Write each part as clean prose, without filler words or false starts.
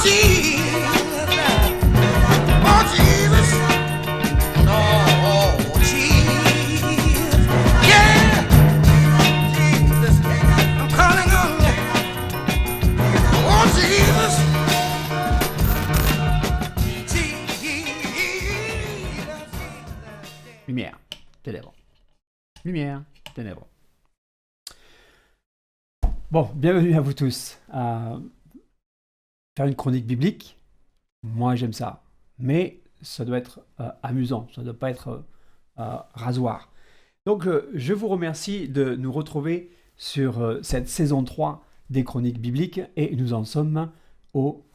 Jesus. Oh, Jesus. Oh, Jesus. Yeah. Jesus. I'm calling on you. Oh, Jesus. Lumière, ténèbres. Lumière, ténèbres. Bon, bienvenue à vous tous. Faire une chronique biblique, moi j'aime ça. Mais ça doit être amusant, ça ne doit pas être rasoir. Donc je vous remercie de nous retrouver sur cette saison 3 des chroniques bibliques et nous en sommes au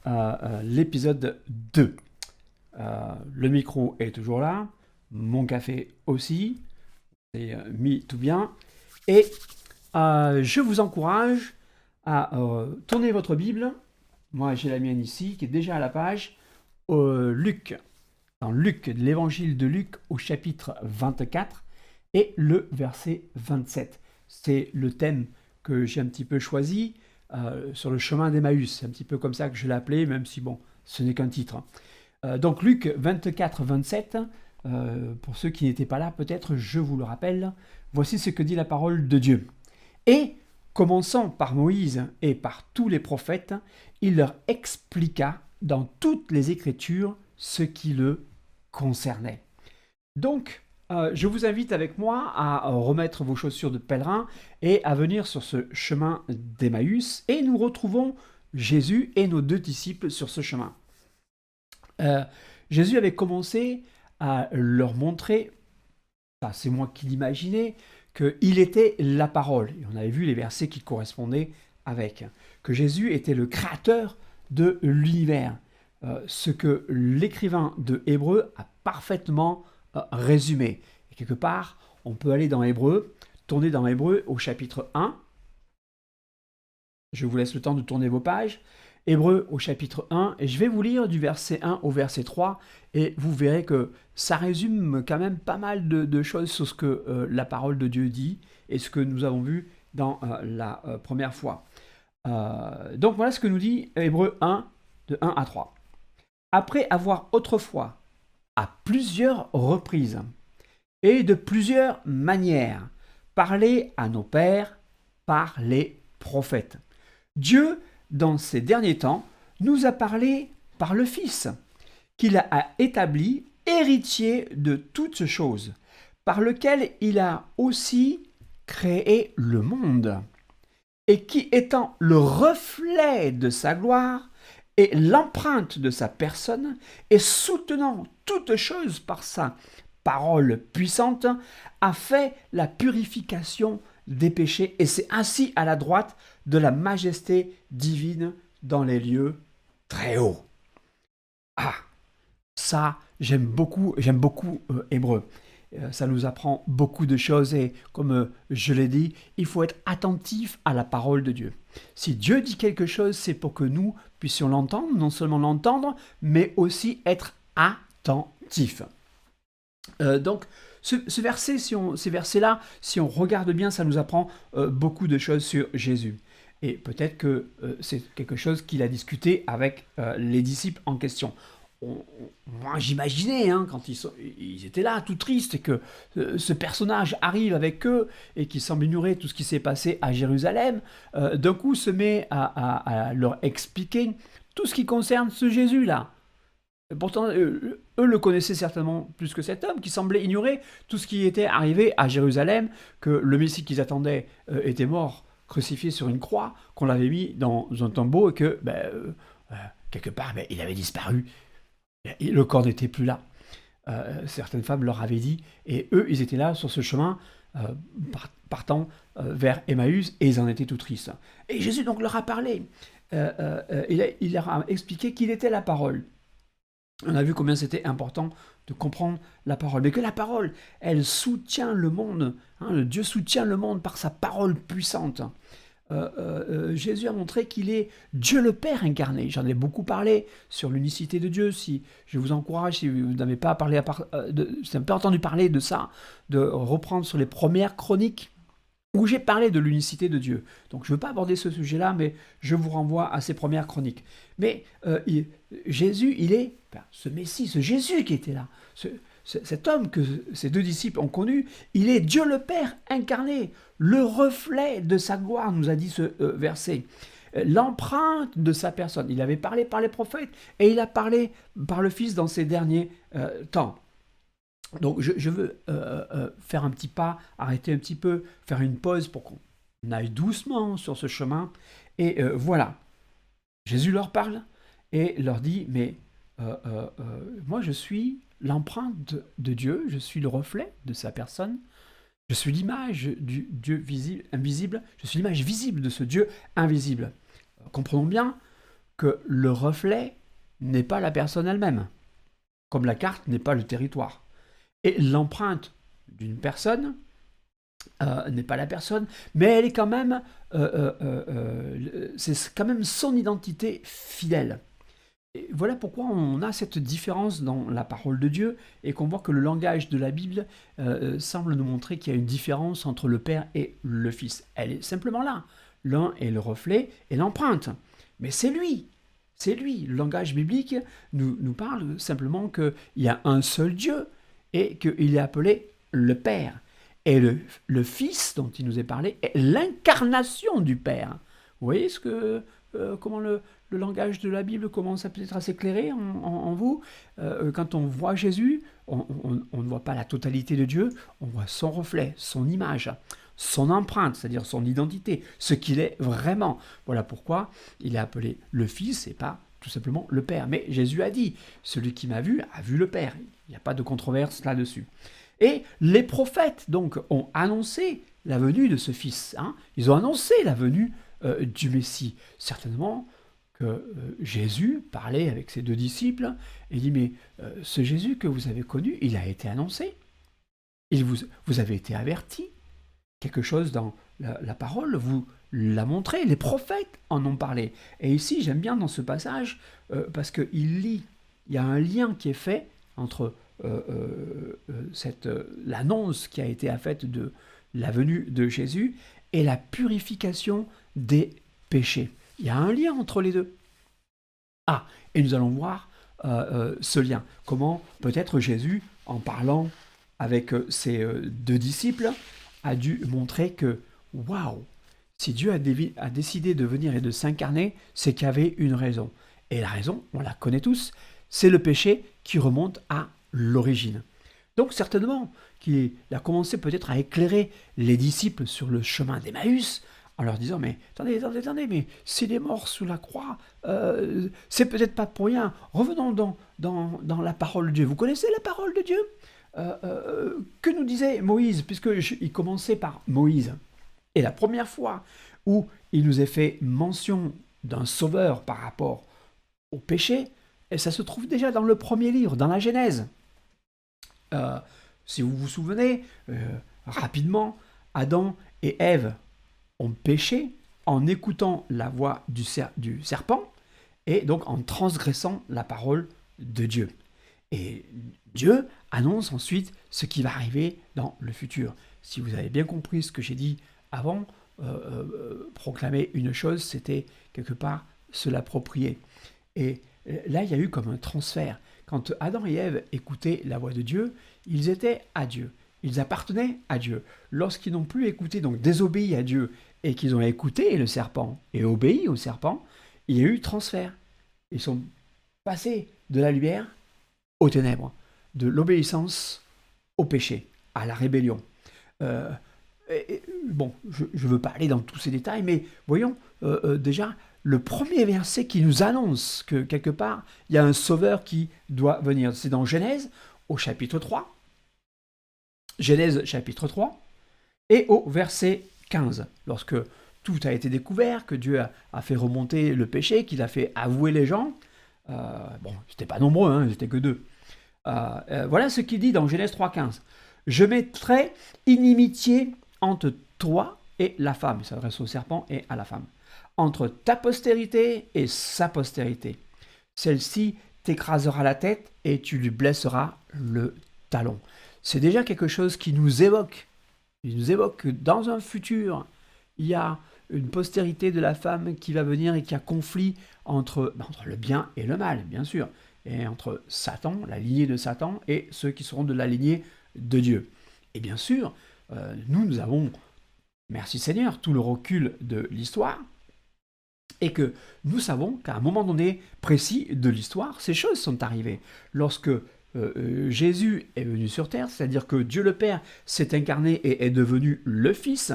l'épisode 2. Le micro est toujours là, mon café aussi, c'est mis tout bien. Et je vous encourage à tourner votre Bible. Moi, j'ai la mienne ici, qui est déjà à la page Luc. Dans Luc, l'évangile de Luc au chapitre 24 et le verset 27. C'est le thème que j'ai un petit peu choisi sur le chemin d'Emmaüs. C'est un petit peu comme ça que je l'ai appelé, même si bon, ce n'est qu'un titre. Donc Luc 24, 27, pour ceux qui n'étaient pas là, peut-être je vous le rappelle, voici ce que dit la parole de Dieu. Et, commençant par Moïse et par tous les prophètes, il leur expliqua dans toutes les Écritures ce qui le concernait. Donc, je vous invite avec moi à remettre vos chaussures de pèlerin et à venir sur ce chemin d'Emmaüs, et nous retrouvons Jésus et nos 2 disciples sur ce chemin. Jésus avait commencé à leur montrer, c'est moi qui l'imaginais, qu'il était la parole. Et on avait vu les versets qui correspondaient avec. Que Jésus était le créateur de l'univers. Ce que l'écrivain de Hébreu a parfaitement résumé. Et quelque part, on peut aller dans Hébreu, tourner dans Hébreu au chapitre 1. Je vous laisse le temps de tourner vos pages. Hébreu au chapitre 1, et je vais vous lire du verset 1 au verset 3, et vous verrez que ça résume quand même pas mal de choses sur ce que la parole de Dieu dit, et ce que nous avons vu dans la première fois. Donc voilà ce que nous dit Hébreu 1, de 1 à 3. Après avoir autrefois, à plusieurs reprises, et de plusieurs manières, parlé à nos pères par les prophètes, Dieu, dans ces derniers temps, nous a parlé par le Fils, qu'il a établi héritier de toutes choses, par lequel il a aussi créé le monde, et qui, étant le reflet de sa gloire et l'empreinte de sa personne, et soutenant toutes choses par sa parole puissante, a fait la purification des péchés, et c'est ainsi à la droite de la majesté divine dans les lieux très hauts. Ah, ça, j'aime beaucoup Hébreu. Ça nous apprend beaucoup de choses et comme je l'ai dit, il faut être attentif à la parole de Dieu. Si Dieu dit quelque chose, c'est pour que nous puissions l'entendre, non seulement l'entendre, mais aussi être attentifs. Donc, ces versets-là, si on regarde bien, ça nous apprend beaucoup de choses sur Jésus. Et peut-être que c'est quelque chose qu'il a discuté avec les disciples en question. Moi, j'imaginais, quand ils étaient là, tout tristes, et que ce personnage arrive avec eux et qui semble ignorer tout ce qui s'est passé à Jérusalem, d'un coup se met à leur expliquer tout ce qui concerne ce Jésus-là. Pourtant, eux le connaissaient certainement plus que cet homme qui semblait ignorer tout ce qui était arrivé à Jérusalem, que le Messie qu'ils attendaient était mort, crucifié sur une croix, qu'on l'avait mis dans un tombeau et que, quelque part, il avait disparu. Et le corps n'était plus là. Certaines femmes leur avaient dit, et eux, ils étaient là sur ce chemin, partant vers Emmaüs, et ils en étaient tout tristes. Et Jésus donc leur a parlé. Il leur a expliqué qu'il était la parole. On a vu combien c'était important de comprendre la parole. Mais que la parole, elle soutient le monde. Dieu soutient le monde par sa parole puissante. Jésus a montré qu'il est Dieu le Père incarné. J'en ai beaucoup parlé sur l'unicité de Dieu. Si je vous encourage, si vous n'avez pas entendu parler de ça, de reprendre sur les premières chroniques où j'ai parlé de l'unicité de Dieu. Donc je ne veux pas aborder ce sujet-là, mais je vous renvoie à ses premières chroniques. Mais Jésus, ce Messie, ce Jésus qui était là, cet homme que ces deux disciples ont connu, il est Dieu le Père incarné, le reflet de sa gloire, nous a dit ce verset. L'empreinte de sa personne. Il avait parlé par les prophètes et il a parlé par le Fils dans ces derniers temps. Donc je veux faire un petit pas, arrêter un petit peu, faire une pause pour qu'on aille doucement sur ce chemin. Et voilà, Jésus leur parle et leur dit, mais moi je suis l'empreinte de Dieu, je suis le reflet de sa personne, je suis l'image du Dieu visible, invisible, je suis l'image visible de ce Dieu invisible. Comprenons bien que le reflet n'est pas la personne elle-même, comme la carte n'est pas le territoire. Et l'empreinte d'une personne n'est pas la personne, mais elle est quand même, c'est quand même son identité fidèle. Et voilà pourquoi on a cette différence dans la parole de Dieu et qu'on voit que le langage de la Bible semble nous montrer qu'il y a une différence entre le Père et le Fils. Elle est simplement là. L'un est le reflet et l'empreinte. Mais c'est lui. C'est lui. Le langage biblique nous parle simplement qu'il y a un seul Dieu et qu'il est appelé le Père. Et le Fils dont il nous est parlé est l'incarnation du Père. Vous voyez comment le langage de la Bible commence à peut-être à s'éclairer en vous. Quand on voit Jésus, on ne voit pas la totalité de Dieu, on voit son reflet, son image, son empreinte, c'est-à-dire son identité, ce qu'il est vraiment. Voilà pourquoi il est appelé le Fils et pas tout simplement le Père. Mais Jésus a dit, celui qui m'a vu a vu le Père. Il n'y a pas de controverse là-dessus. Et les prophètes, donc, ont annoncé la venue de ce Fils. Ils ont annoncé la venue du Messie. Certainement que Jésus parlait avec ses deux disciples et dit, mais ce Jésus que vous avez connu, il a été annoncé. Vous avez été averti. Quelque chose dans la parole vous l'a montré. Les prophètes en ont parlé. Et ici, j'aime bien dans ce passage, parce qu'il y a un lien qui est fait entre l'annonce qui a été faite de la venue de Jésus et la purification des péchés. Il y a un lien entre les deux. Et nous allons voir ce lien. Comment peut-être Jésus, en parlant avec ses deux disciples, a dû montrer que, waouh, si Dieu a décidé de venir et de s'incarner, c'est qu'il y avait une raison. Et la raison, on la connaît tous, c'est le péché qui remonte à l'origine. Donc certainement qu'il a commencé peut-être à éclairer les disciples sur le chemin d'Emmaüs, en leur disant, mais attendez, mais s'il est mort sous la croix, c'est peut-être pas pour rien. Revenons dans la parole de Dieu. Vous connaissez la parole de Dieu ? Que nous disait Moïse, puisqu'il commençait par Moïse. Et la première fois où il nous est fait mention d'un sauveur par rapport au péché, et ça se trouve déjà dans le premier livre, dans la Genèse. Si vous vous souvenez, rapidement, Adam et Ève ont péché en écoutant la voix du serpent et donc en transgressant la parole de Dieu. Et Dieu annonce ensuite ce qui va arriver dans le futur. Si vous avez bien compris ce que j'ai dit avant, proclamer une chose, c'était quelque part se l'approprier. Et là, il y a eu comme un transfert. Quand Adam et Ève écoutaient la voix de Dieu, ils étaient à Dieu. Ils appartenaient à Dieu. Lorsqu'ils n'ont plus écouté, donc désobéi à Dieu, et qu'ils ont écouté le serpent et obéi au serpent, il y a eu transfert. Ils sont passés de la lumière aux ténèbres, de l'obéissance au péché, à la rébellion. Je ne veux pas aller dans tous ces détails, mais voyons déjà le premier verset qui nous annonce que quelque part, il y a un sauveur qui doit venir. C'est dans Genèse, au chapitre 3. Genèse, chapitre 3, et au verset 15, lorsque tout a été découvert, que Dieu a fait remonter le péché, qu'il a fait avouer les gens. Ils n'étaient pas nombreux, ils n'étaient que deux. Voilà ce qu'il dit dans Genèse 3,15. « Je mettrai inimitié entre toi et la femme. » Il s'adresse au serpent et à la femme. « Entre ta postérité et sa postérité. Celle-ci t'écrasera la tête et tu lui blesseras le talon. » C'est déjà quelque chose qui nous évoque Il nous évoque que dans un futur, il y a une postérité de la femme qui va venir et qui a conflit entre le bien et le mal, bien sûr, et entre Satan, la lignée de Satan, et ceux qui seront de la lignée de Dieu. Et bien sûr, nous avons, merci Seigneur, tout le recul de l'histoire, et que nous savons qu'à un moment donné précis de l'histoire, ces choses sont arrivées. Lorsque Jésus est venu sur terre, c'est-à-dire que Dieu le Père s'est incarné et est devenu le Fils,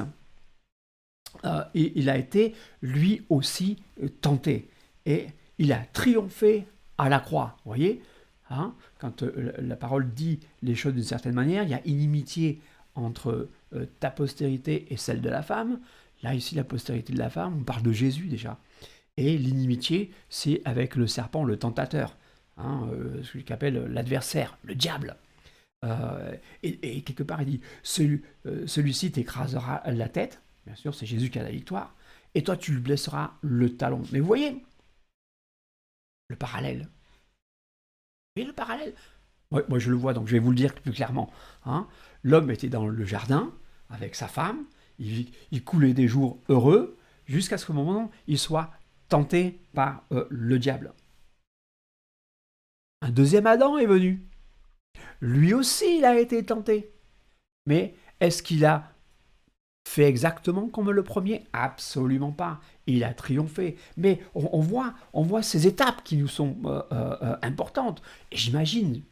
et il a été lui aussi tenté. Et il a triomphé à la croix. Vous voyez, hein, quand la parole dit les choses d'une certaine manière, il y a inimitié entre ta postérité et celle de la femme. Là, ici, la postérité de la femme, on parle de Jésus déjà. Et l'inimitié, c'est avec le serpent, le tentateur, hein, celui qu'appelle l'adversaire, le diable. Et quelque part, il dit, celui-ci t'écrasera la tête. Bien sûr, c'est Jésus qui a la victoire. Et toi, tu lui blesseras le talon. Mais vous voyez le parallèle. Vous voyez le parallèle? Moi, je le vois, donc je vais vous le dire plus clairement. Hein. L'homme était dans le jardin avec sa femme. Il coulait des jours heureux jusqu'à ce moment où il soit tenté par le diable. Un deuxième Adam est venu. Lui aussi, il a été tenté. Mais est-ce qu'il a fait exactement comme le premier? Absolument pas. Il a triomphé. Mais on voit ces étapes qui nous sont importantes. Et j'imagine,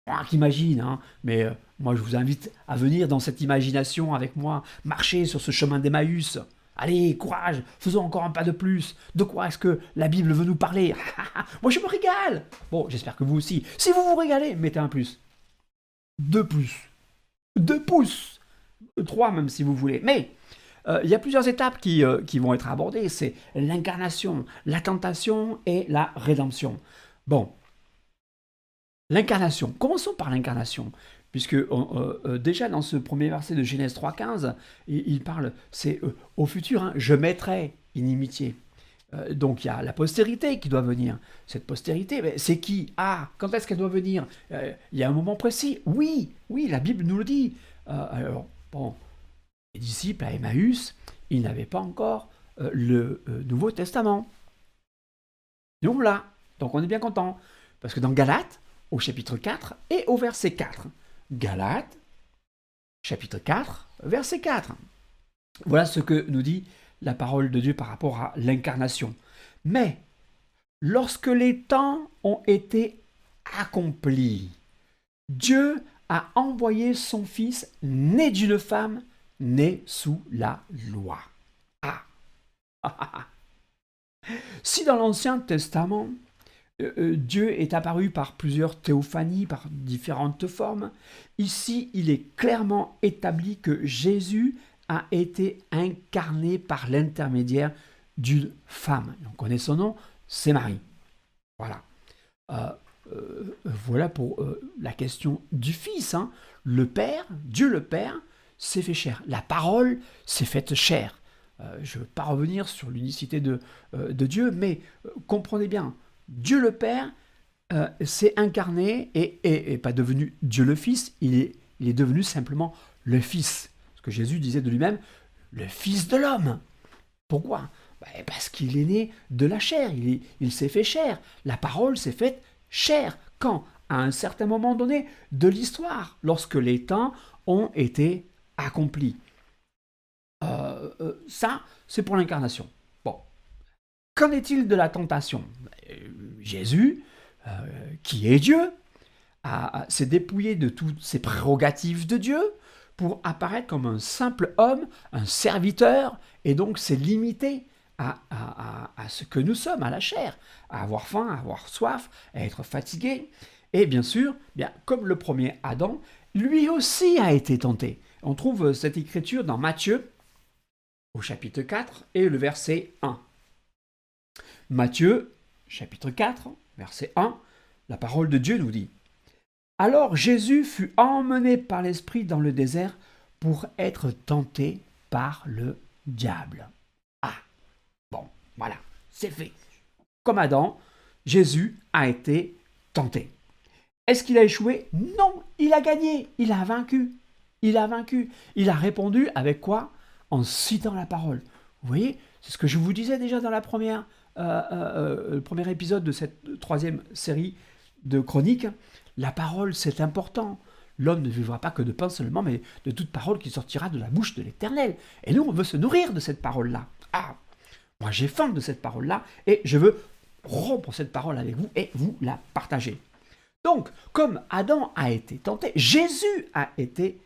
moi qu'imagine, hein, mais moi je vous invite à venir dans cette imagination avec moi, marcher sur ce chemin d'Emmaüs. Allez, courage, faisons encore un pas de plus. De quoi est-ce que la Bible veut nous parler? Moi je me régale. Bon, j'espère que vous aussi. Si vous vous régalez, mettez un plus. 2 pouces. 2 pouces. 3 même si vous voulez. Mais il y a plusieurs étapes qui vont être abordées. C'est l'incarnation, la tentation et la rédemption. Bon, l'incarnation. Commençons par l'incarnation. Puisque déjà dans ce premier verset de Genèse 3,15, il parle, c'est au futur, hein, je mettrai inimitié. Donc il y a la postérité qui doit venir. Cette postérité, c'est qui? Ah, quand est-ce qu'elle doit venir? Il y a un moment précis. Oui, la Bible nous le dit. Alors, bon, les disciples à Emmaüs, ils n'avaient pas encore le Nouveau Testament. Nous là, donc on est bien content. Parce que dans Galates, au chapitre 4 et au verset 4, Galates, chapitre 4, verset 4. Voilà ce que nous dit la parole de Dieu par rapport à l'incarnation. Mais, lorsque les temps ont été accomplis, Dieu a envoyé son Fils, né d'une femme, né sous la loi. Ah. Si dans l'Ancien Testament, Dieu est apparu par plusieurs théophanies, par différentes formes, ici il est clairement établi que Jésus a été incarné par l'intermédiaire d'une femme. On connaît son nom, c'est Marie. Voilà. Voilà pour la question du Fils. Hein. Le Père, Dieu le Père, s'est fait chair. La parole s'est faite chair. Je ne veux pas revenir sur l'unicité de Dieu, mais comprenez bien, Dieu le Père s'est incarné et pas devenu Dieu le Fils, il est devenu simplement le Fils. Ce que Jésus disait de lui-même, le Fils de l'homme. Pourquoi? Parce qu'il est né de la chair, il s'est fait chair. La parole s'est faite chair. Quand? À un certain moment donné de l'histoire, lorsque les temps ont été accomplis. Ça, c'est pour l'incarnation. Bon. Qu'en est-il de la tentation? Jésus, qui est Dieu, s'est dépouillé de toutes ses prérogatives de Dieu pour apparaître comme un simple homme, un serviteur, et donc s'est limité à ce que nous sommes, à la chair, à avoir faim, à avoir soif, à être fatigué. Et bien sûr, comme le premier Adam, lui aussi a été tenté. On trouve cette écriture dans Matthieu, au chapitre 4 et le verset 1. Matthieu, chapitre 4, verset 1, la parole de Dieu nous dit: Alors Jésus fut emmené par l'Esprit dans le désert pour être tenté par le diable. Ah, bon, voilà, c'est fait. Comme Adam, Jésus a été tenté. Est-ce qu'il a échoué? Non, il a gagné, il a vaincu. il a vaincu. Il a répondu avec quoi? En citant la parole. Vous voyez, c'est ce que je vous disais déjà dans le premier épisode de cette troisième série de chroniques. La parole, c'est important. L'homme ne vivra pas que de pain seulement, mais de toute parole qui sortira de la bouche de l'Éternel. Et nous, on veut se nourrir de cette parole-là. Ah, moi j'ai faim de cette parole-là, et je veux rompre cette parole avec vous et vous la partager. Donc, comme Adam a été tenté, Jésus a été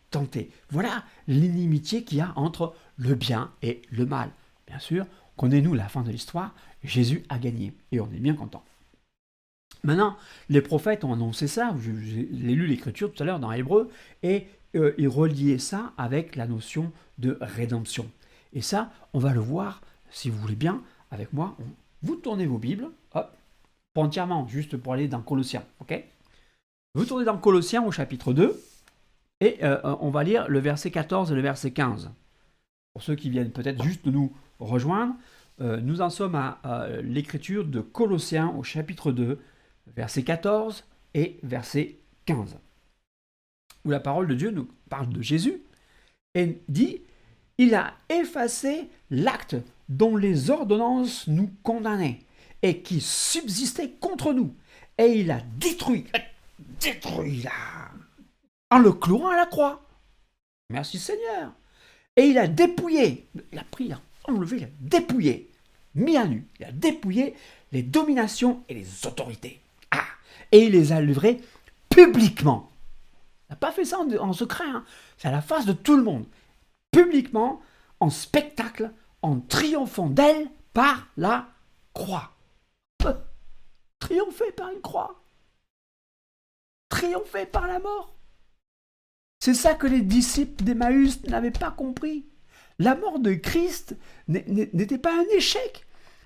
tenté. Voilà l'inimitié qu'il y a entre le bien et le mal. Bien sûr, connaissez-nous la fin de l'histoire, Jésus a gagné, et on est bien content. Maintenant, les prophètes ont annoncé ça, j'ai lu l'écriture tout à l'heure dans Hébreu, et ils reliaient ça avec la notion de rédemption. Et ça, on va le voir, si vous voulez bien, avec moi. Vous tournez vos Bibles, hop, pas entièrement, juste pour aller dans Colossiens, ok? Vous tournez dans Colossiens au chapitre 2, et on va lire le verset 14 et le verset 15. Pour ceux qui viennent peut-être juste de nous rejoindre, nous en sommes à l'écriture de Colossiens au chapitre 2, verset 14 et verset 15, où la parole de Dieu nous parle de Jésus et dit « Il a effacé l'acte dont les ordonnances nous condamnaient et qui subsistait contre nous, et il a détruit là, en le clouant à la croix. Merci Seigneur. Et il a dépouillé, il a pris, il a enlevé, il a dépouillé, mis à nu, il a dépouillé les dominations et les autorités. Ah, et il les a livrées publiquement. Il n'a pas fait ça en secret, hein. C'est à la face de tout le monde. Publiquement, en spectacle, en triomphant d'elle par la croix. Triompher par une croix. Triompher par la mort. C'est ça que les disciples d'Emmaüs n'avaient pas compris. La mort de Christ n'était pas un échec.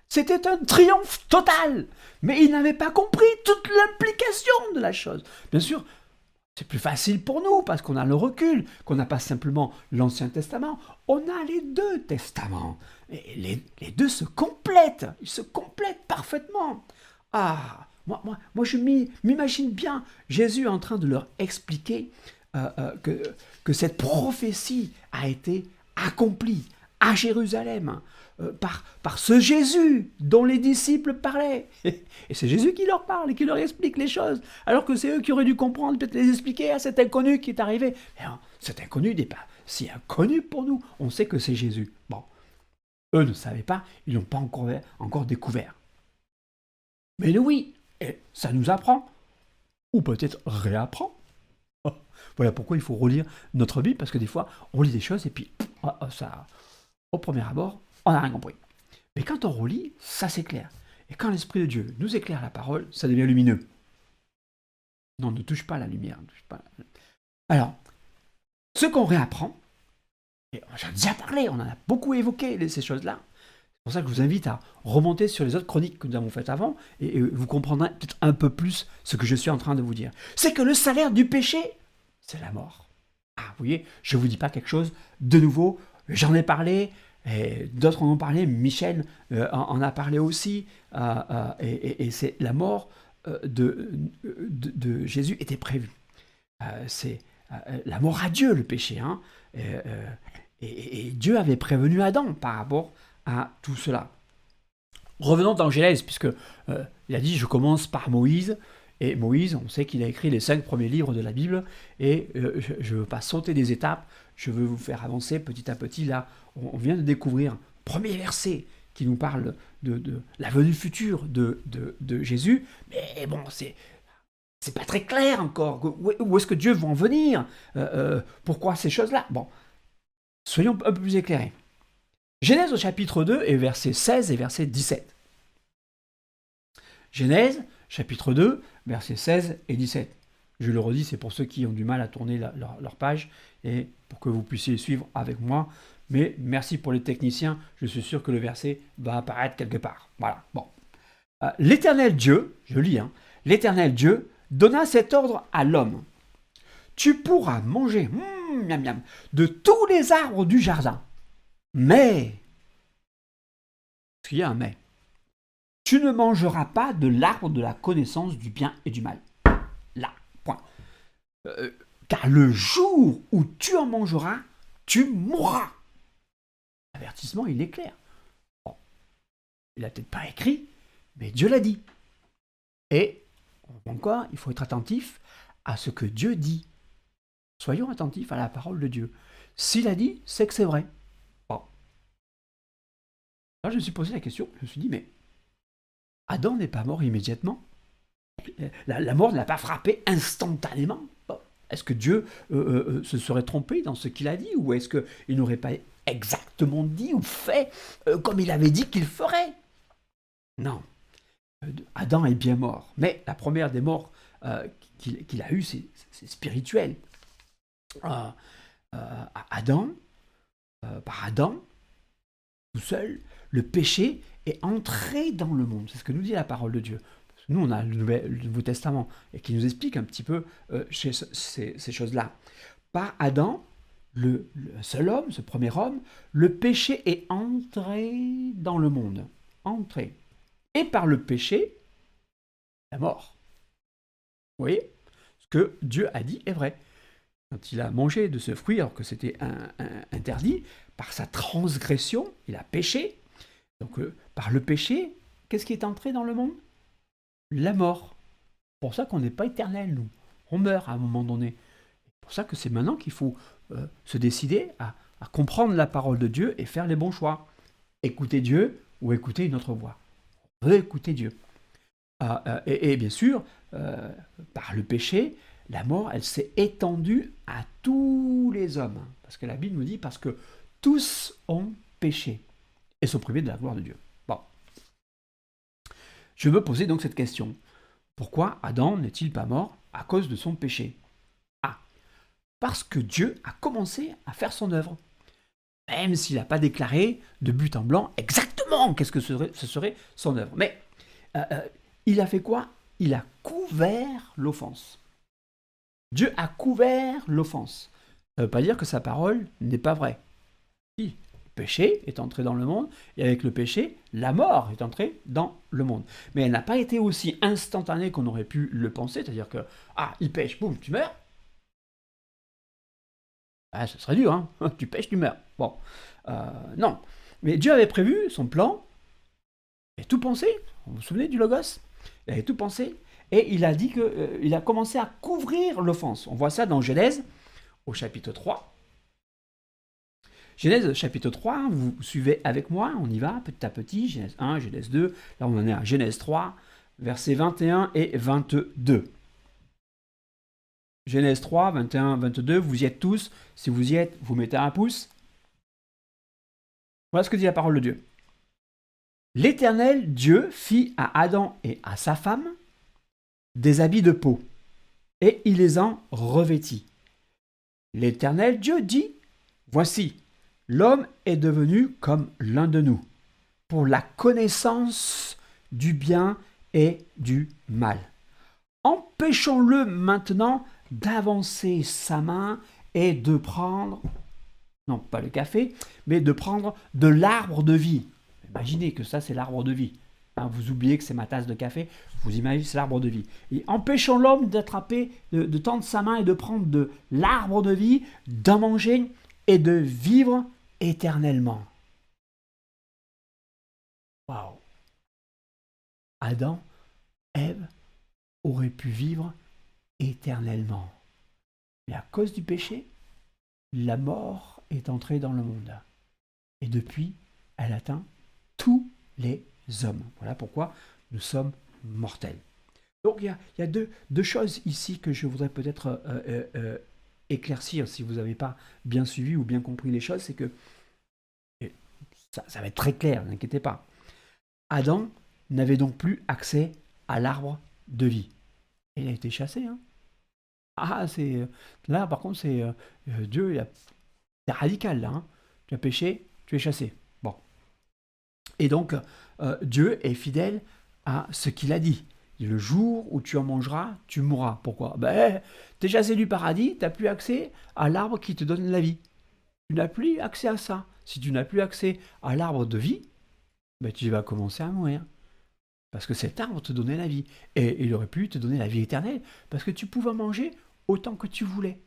C'était un triomphe total. Mais ils n'avaient pas compris toute l'implication de la chose. Bien sûr, c'est plus facile pour nous parce qu'on a le recul, qu'on n'a pas simplement l'Ancien Testament. On a les deux testaments. Et les deux se complètent. Ils se complètent parfaitement. Ah, moi je m'imagine bien Jésus en train de leur expliquer que cette prophétie a été accomplie à Jérusalem par ce Jésus dont les disciples parlaient. Et c'est Jésus qui leur parle et qui leur explique les choses, alors que c'est eux qui auraient dû comprendre, peut-être les expliquer à cet inconnu qui est arrivé. Mais non, cet inconnu n'est pas si inconnu pour nous. On sait que c'est Jésus. Bon, eux ne savaient pas, ils n'ont pas encore découvert. Mais nous, oui, et ça nous apprend, ou peut-être réapprend. Voilà pourquoi il faut relire notre Bible, parce que des fois, on lit des choses et puis, ça, au premier abord, on n'a rien compris. Mais quand on relit, ça c'est clair. Et quand l'Esprit de Dieu nous éclaire la parole, ça devient lumineux. Non, ne touche pas la lumière. Alors, ce qu'on réapprend, et j'en ai déjà parlé, on en a beaucoup évoqué ces choses-là. C'est pour ça que je vous invite à remonter sur les autres chroniques que nous avons faites avant, et vous comprendrez peut-être un peu plus ce que je suis en train de vous dire. C'est que le salaire du péché, c'est la mort. Ah, vous voyez, je ne vous dis pas quelque chose de nouveau, j'en ai parlé, et d'autres en ont parlé, Michel en a parlé aussi, et c'est la mort de Jésus était prévue. C'est la mort à Dieu, le péché. Hein, et Dieu avait prévenu Adam par rapport à tout cela. Revenons dans Genèse, puisque il a dit « Je commence par Moïse ». Et Moïse, on sait qu'il a écrit les 5 premiers livres de la Bible, et je ne veux pas sauter des étapes, je veux vous faire avancer petit à petit. Là, on vient de découvrir le premier verset qui nous parle de la venue future de Jésus, mais bon, c'est pas très clair encore. Où est-ce que Dieu va en venir? Pourquoi ces choses-là? Bon, soyons un peu plus éclairés. Genèse au chapitre 2 et verset 16 et verset 17. Genèse, chapitre 2, versets 16 et 17. Je le redis, c'est pour ceux qui ont du mal à tourner leur page et pour que vous puissiez suivre avec moi. Mais merci pour les techniciens, je suis sûr que le verset va apparaître quelque part. Voilà, bon. L'Éternel Dieu, je lis, hein, l'Éternel Dieu donna cet ordre à l'homme. Tu pourras manger miam, miam, de tous les arbres du jardin. Mais, est-ce qu'il y a un mais? Tu ne mangeras pas de l'arbre de la connaissance du bien et du mal. Là, point. car le jour où tu en mangeras, tu mourras. L'avertissement, il est clair. Bon, il n'a peut-être pas écrit, mais Dieu l'a dit. Et, encore, il faut être attentif à ce que Dieu dit. Soyons attentifs à la parole de Dieu. S'il a dit, c'est que c'est vrai. Bon. Là, je me suis posé la question, je me suis dit, mais Adam n'est pas mort immédiatement. La mort ne l'a pas frappé instantanément. Bon. Est-ce que Dieu se serait trompé dans ce qu'il a dit, ou est-ce qu'il n'aurait pas exactement dit ou fait comme il avait dit qu'il ferait? Non. Adam est bien mort. Mais la première des morts qu'il a eue, c'est spirituel. Adam, par Adam, tout seul, le péché est entré dans le monde. C'est ce que nous dit la parole de Dieu. Nous, on a le Nouveau Testament et qui nous explique un petit peu ces choses-là. Par Adam, le seul homme, ce premier homme, le péché est entré dans le monde. Entré. Et par le péché, la mort. Vous voyez? Ce que Dieu a dit est vrai. Quand il a mangé de ce fruit, alors que c'était interdit, par sa transgression, il a péché. Donc, par le péché, qu'est-ce qui est entré dans le monde? La mort. C'est pour ça qu'on n'est pas éternel, nous. On meurt à un moment donné. C'est pour ça que c'est maintenant qu'il faut se décider à comprendre la parole de Dieu et faire les bons choix. Écouter Dieu ou écouter une autre voix. On veut écouter Dieu. Et bien sûr, par le péché, la mort, elle s'est étendue à tous les hommes. Parce que la Bible nous dit, parce que tous ont péché et sont privés de la gloire de Dieu. Bon. Je me posais donc cette question. Pourquoi Adam n'est-il pas mort à cause de son péché? Ah, parce que Dieu a commencé à faire son œuvre. Même s'il n'a pas déclaré de but en blanc exactement qu'est-ce que ce serait son œuvre. Mais il a fait quoi? Il a couvert l'offense. Dieu a couvert l'offense. Ça ne veut pas dire que sa parole n'est pas vraie. Si, le péché est entré dans le monde, et avec le péché, la mort est entrée dans le monde. Mais elle n'a pas été aussi instantanée qu'on aurait pu le penser, c'est-à-dire que, il pêche, boum, tu meurs. Ce serait dur, hein. Tu pêches, tu meurs. Bon, non. Mais Dieu avait prévu son plan, il a tout pensé. Vous vous souvenez du Logos? Il avait tout pensé. Et il a dit qu'il a commencé à couvrir l'offense. On voit ça dans Genèse, au chapitre 3. Genèse, chapitre 3, vous suivez avec moi, on y va petit à petit. Genèse 1, Genèse 2, là on en est à Genèse 3, versets 21 et 22. Genèse 3, 21, 22, vous y êtes tous. Si vous y êtes, vous mettez un pouce. Voilà ce que dit la parole de Dieu. L'Éternel Dieu fit à Adam et à sa femme des habits de peau, et il les en revêtit. L'Éternel Dieu dit, voici, l'homme est devenu comme l'un de nous, pour la connaissance du bien et du mal. Empêchons-le maintenant d'avancer sa main et de prendre, non pas le café, mais de prendre de l'arbre de vie. Imaginez que ça c'est l'arbre de vie. Vous oubliez que c'est ma tasse de café, vous imaginez c'est l'arbre de vie. Et empêchons l'homme d'attraper, de tendre sa main et de prendre de l'arbre de vie, d'en manger et de vivre éternellement. Waouh! Adam, Ève auraient pu vivre éternellement. Mais à cause du péché, la mort est entrée dans le monde. Et depuis, elle atteint tous les hommes. Voilà pourquoi nous sommes mortels. Donc il y a deux choses ici que je voudrais peut-être éclaircir si vous n'avez pas bien suivi ou bien compris les choses, c'est que ça va être très clair, ne vous inquiétez pas. Adam n'avait donc plus accès à l'arbre de vie. Il a été chassé. Là par contre c'est Dieu, c'est radical là. Tu as péché, tu es chassé. Bon. Et donc Dieu est fidèle à ce qu'il a dit. Le jour où tu en mangeras, tu mourras. Pourquoi? Tu es chassé du paradis, tu n'as plus accès à l'arbre qui te donne la vie. Tu n'as plus accès à ça. Si tu n'as plus accès à l'arbre de vie, tu vas commencer à mourir. Parce que cet arbre te donnait la vie. Et il aurait pu te donner la vie éternelle, parce que tu pouvais en manger autant que tu voulais.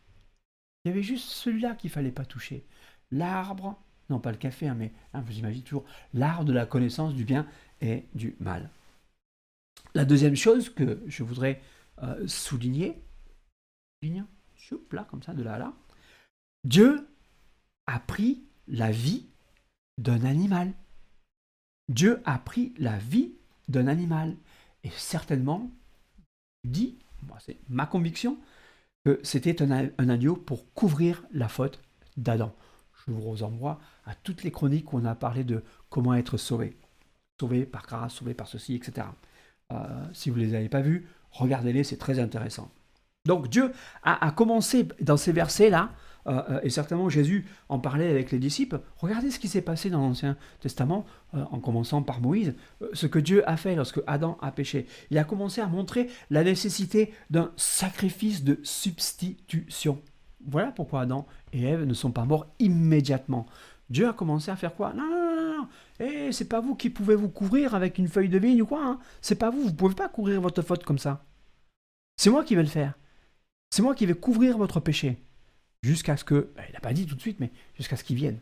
Il y avait juste celui-là qu'il ne fallait pas toucher. L'arbre, non pas le café, hein, mais vous imaginez toujours, l'arbre de la connaissance du bien et du mal. La deuxième chose que je voudrais souligner, là, comme ça, de là à là, Dieu a pris la vie d'un animal. Dieu a pris la vie d'un animal. Et certainement, dit, moi c'est ma conviction, que c'était un agneau pour couvrir la faute d'Adam. Je vous envoie à toutes les chroniques où on a parlé de comment être sauvé. Sauvé par grâce, sauvé par ceci, etc. Si vous ne les avez pas vus, regardez-les, c'est très intéressant. Donc Dieu a commencé dans ces versets-là, et certainement Jésus en parlait avec les disciples. Regardez ce qui s'est passé dans l'Ancien Testament, en commençant par Moïse, ce que Dieu a fait lorsque Adam a péché. Il a commencé à montrer la nécessité d'un sacrifice de substitution. Voilà pourquoi Adam et Ève ne sont pas morts immédiatement. Dieu a commencé à faire quoi? Non. C'est pas vous qui pouvez vous couvrir avec une feuille de vigne ou quoi, hein. C'est pas vous, vous pouvez pas couvrir votre faute comme ça. C'est moi qui vais le faire. C'est moi qui vais couvrir votre péché. Jusqu'à ce que, il n'a pas dit tout de suite, mais jusqu'à ce qu'il vienne.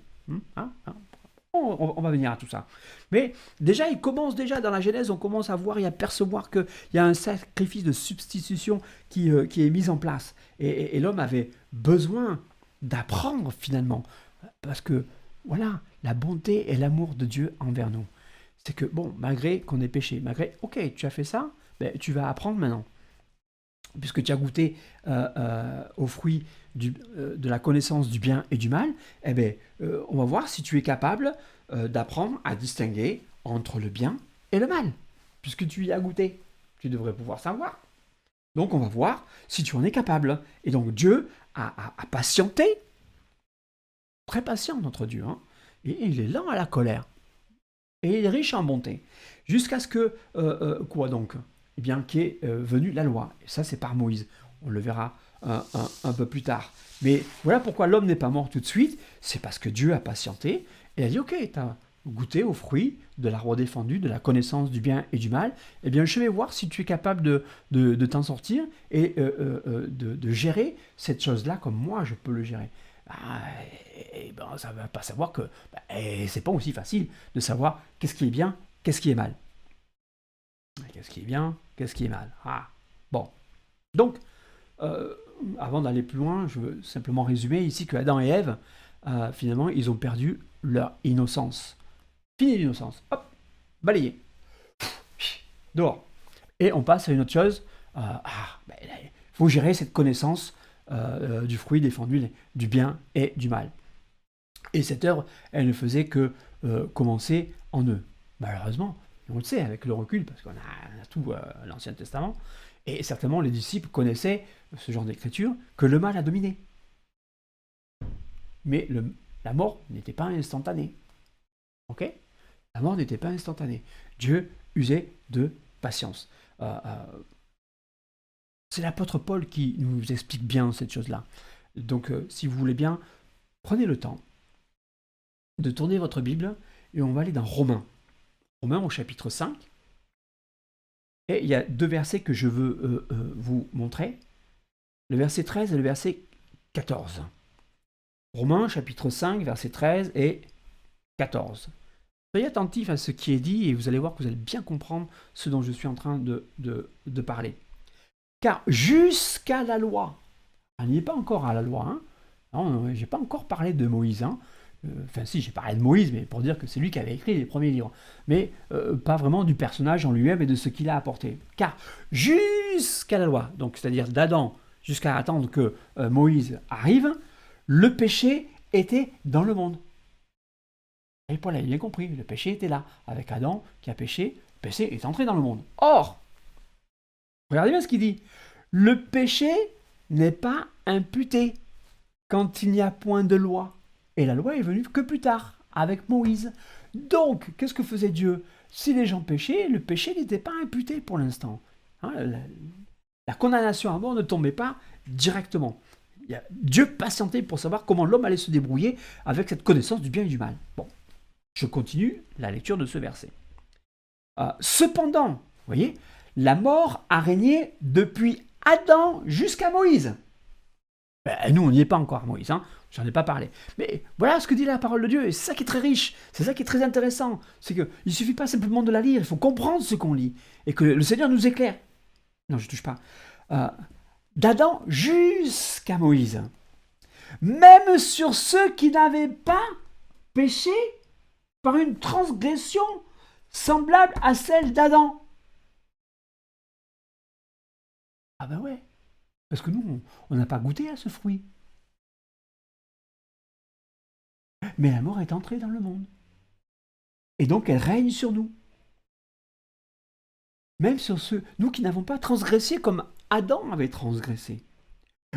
On va venir à tout ça. Mais déjà, il commence déjà dans la Genèse, on commence à voir et à percevoir qu'il y a un sacrifice de substitution qui est mis en place. Et l'homme avait besoin d'apprendre finalement. Parce que, voilà, la bonté et l'amour de Dieu envers nous. C'est que, bon, malgré qu'on ait péché, ok, tu as fait ça, tu vas apprendre maintenant. Puisque tu as goûté aux fruits de la connaissance du bien et du mal, on va voir si tu es capable d'apprendre à distinguer entre le bien et le mal. Puisque tu y as goûté, tu devrais pouvoir savoir. Donc on va voir si tu en es capable. Et donc Dieu a patienté, très patient notre Dieu, hein, et il est lent à la colère. Et il est riche en bonté. Jusqu'à ce que, quoi donc ? Eh bien, qu'est venue la loi. Et ça, c'est par Moïse. On le verra un peu plus tard. Mais voilà pourquoi l'homme n'est pas mort tout de suite. C'est parce que Dieu a patienté et a dit, ok, tu as goûté aux fruits de l'arbre défendu, de la connaissance du bien et du mal. Eh bien, je vais voir si tu es capable de t'en sortir et de gérer cette chose-là comme moi, je peux le gérer. Ça ne va pas savoir que c'est pas aussi facile de savoir qu'est-ce qui est bien, qu'est-ce qui est mal. Qu'est-ce qui est bien, qu'est-ce qui est mal. Bon. Donc, avant d'aller plus loin, je veux simplement résumer ici que Adam et Ève, finalement, ils ont perdu leur innocence. Fini l'innocence. Hop, balayé. Dehors. Et on passe à une autre chose. Il faut gérer cette connaissance du fruit défendu, du bien et du mal. Et cette œuvre, elle ne faisait que commencer en eux. Malheureusement, on le sait avec le recul, parce qu'on a tout l'Ancien Testament, et certainement les disciples connaissaient ce genre d'écriture, que le mal a dominé. Mais la mort n'était pas instantanée. Ok ? La mort n'était pas instantanée. Dieu usait de patience. C'est l'apôtre Paul qui nous explique bien cette chose-là. Donc, si vous voulez bien, prenez le temps de tourner votre Bible, et on va aller dans Romains. Romains au chapitre 5. Et il y a deux versets que je veux vous montrer. Le verset 13 et le verset 14. Romains chapitre 5, verset 13 et 14. Soyez attentifs à ce qui est dit et vous allez voir que vous allez bien comprendre ce dont je suis en train de parler. Car jusqu'à la loi, on n'y est pas encore à la loi, hein. Non, je n'ai pas encore parlé de Moïse, hein. Enfin si, j'ai parlé de Moïse, mais pour dire que c'est lui qui avait écrit les premiers livres. Mais pas vraiment du personnage en lui-même et de ce qu'il a apporté. Car jusqu'à la loi, donc c'est-à-dire d'Adam jusqu'à attendre que Moïse arrive, le péché était dans le monde. Et Paul a bien compris, le péché était là. Avec Adam qui a péché, le péché est entré dans le monde. Or, regardez bien ce qu'il dit. Le péché n'est pas imputé quand il n'y a point de loi. Et la loi est venue que plus tard, avec Moïse. Donc, qu'est-ce que faisait Dieu ? Si les gens péchaient, le péché n'était pas imputé pour l'instant. Hein, la condamnation à mort ne tombait pas directement. Dieu patientait pour savoir comment l'homme allait se débrouiller avec cette connaissance du bien et du mal. Bon, je continue la lecture de ce verset. Cependant, vous voyez, la mort a régné depuis Adam jusqu'à Moïse. Ben, nous, on n'y est pas encore, Moïse, hein. J'en ai pas parlé. Mais voilà ce que dit la parole de Dieu, et c'est ça qui est très riche, c'est ça qui est très intéressant. C'est qu'il ne suffit pas simplement de la lire, il faut comprendre ce qu'on lit, et que le Seigneur nous éclaire. Non, je ne touche pas. D'Adam jusqu'à Moïse. Même sur ceux qui n'avaient pas péché par une transgression semblable à celle d'Adam. Ah ben ouais, parce que nous, on n'a pas goûté à ce fruit. Mais la mort est entrée dans le monde. Et donc elle règne sur nous. Même sur ceux, nous qui n'avons pas transgressé comme Adam avait transgressé.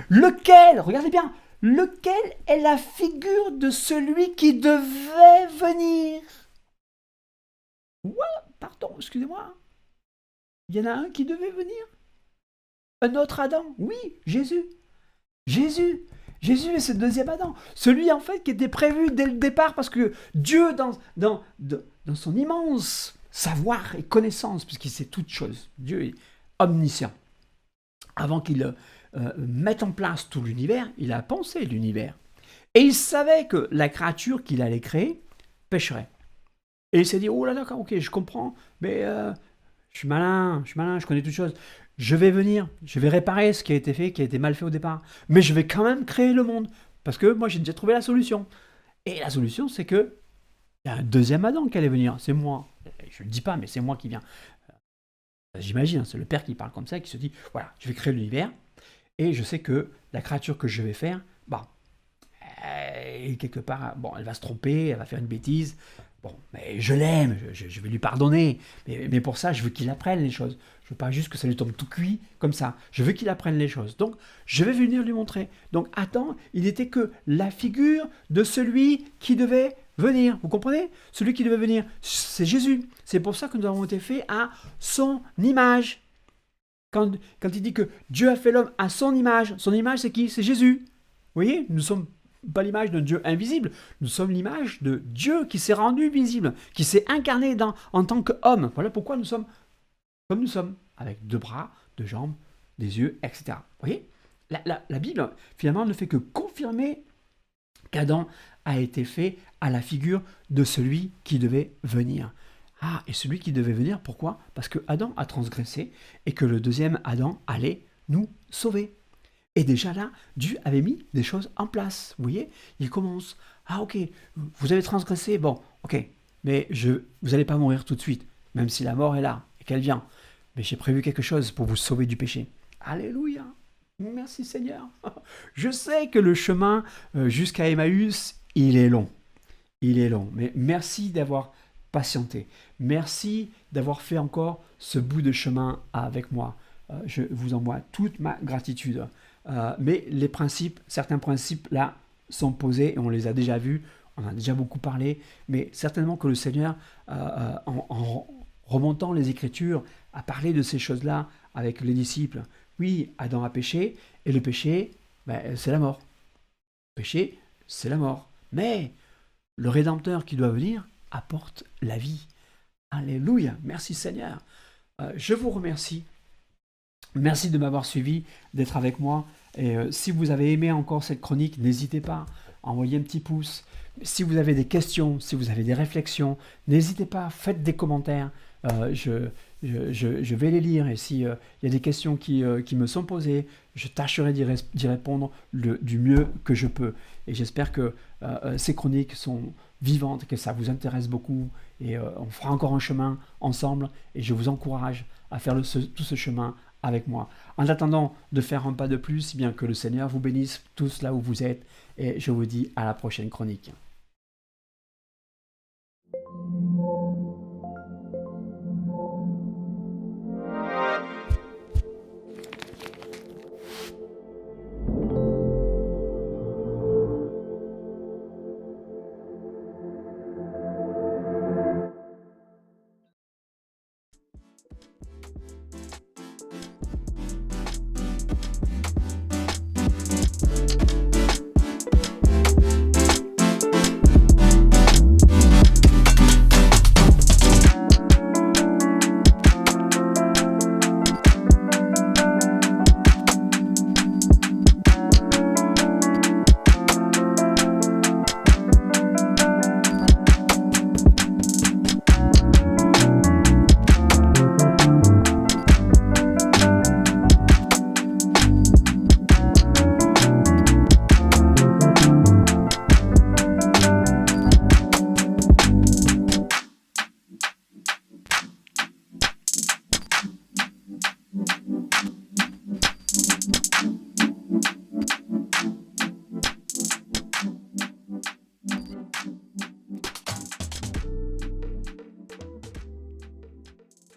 Lequel, regardez bien, lequel est la figure de celui qui devait venir. Pardon, excusez-moi. Il y en a un qui devait venir. Un autre Adam, oui, Jésus. Jésus est ce deuxième Adam. Celui en fait qui était prévu dès le départ parce que Dieu, dans son immense savoir et connaissance, puisqu'il sait toutes choses, Dieu est omniscient. Avant qu'il mette en place tout l'univers, il a pensé l'univers. Et il savait que la créature qu'il allait créer pécherait. Et il s'est dit, oh là d'accord, ok, je comprends, mais je suis malin, je connais toutes choses. Je vais venir, je vais réparer ce qui a été fait, qui a été mal fait au départ. Mais je vais quand même créer le monde. Parce que moi, j'ai déjà trouvé la solution. Et la solution, c'est que il y a un deuxième Adam qui allait venir. C'est moi. Je ne le dis pas, mais c'est moi qui viens. J'imagine, c'est le Père qui parle comme ça, qui se dit, voilà, je vais créer l'univers. Et je sais que la créature que je vais faire, quelque part, elle va se tromper, elle va faire une bêtise. Bon, mais je l'aime, je vais lui pardonner. Mais pour ça, je veux qu'il apprenne les choses. Je veux pas juste que ça lui tombe tout cuit comme ça. Je veux qu'il apprenne les choses. Donc, je vais venir lui montrer. Donc, Adam, il n'était que la figure de celui qui devait venir. Vous comprenez? Celui qui devait venir, c'est Jésus. C'est pour ça que nous avons été faits à son image. Quand il dit que Dieu a fait l'homme à son image c'est qui? C'est Jésus. Vous voyez? Nous sommes pas l'image d'un Dieu invisible, nous sommes l'image de Dieu qui s'est rendu visible, qui s'est incarné en tant qu'homme. Voilà pourquoi nous sommes comme nous sommes, avec 2 bras, 2 jambes, des yeux, etc. Vous voyez, la Bible, finalement, ne fait que confirmer qu'Adam a été fait à la figure de celui qui devait venir. Ah, et celui qui devait venir, pourquoi? Parce que Adam a transgressé et que le deuxième Adam allait nous sauver. Et déjà là, Dieu avait mis des choses en place. Vous voyez, il commence. Ah ok, vous avez transgressé, bon, ok, mais vous n'allez pas mourir tout de suite, même si la mort est là et qu'elle vient. Mais j'ai prévu quelque chose pour vous sauver du péché. Alléluia, merci Seigneur. Je sais que le chemin jusqu'à Emmaüs, il est long. Il est long, mais merci d'avoir patienté. Merci d'avoir fait encore ce bout de chemin avec moi. Je vous envoie toute ma gratitude. Mais certains principes là sont posés et on les a déjà vus, on a déjà beaucoup parlé, mais certainement que le Seigneur, en remontant les Écritures, a parlé de ces choses-là avec les disciples. Oui, Adam a péché, et le péché, c'est la mort. Le péché, c'est la mort. Mais le Rédempteur qui doit venir apporte la vie. Alléluia, merci Seigneur. Je vous remercie. Merci de m'avoir suivi, d'être avec moi. Et si vous avez aimé encore cette chronique, n'hésitez pas à envoyer un petit pouce. Si vous avez des questions, si vous avez des réflexions, n'hésitez pas, faites des commentaires. Je vais les lire et s'il y a des questions qui me sont posées, je tâcherai d'y répondre du mieux que je peux. Et j'espère que ces chroniques sont vivantes, que ça vous intéresse beaucoup et on fera encore un chemin ensemble et je vous encourage à faire tout ce chemin avec moi. En attendant de faire un pas de plus, bien que le Seigneur vous bénisse tous là où vous êtes et je vous dis à la prochaine chronique.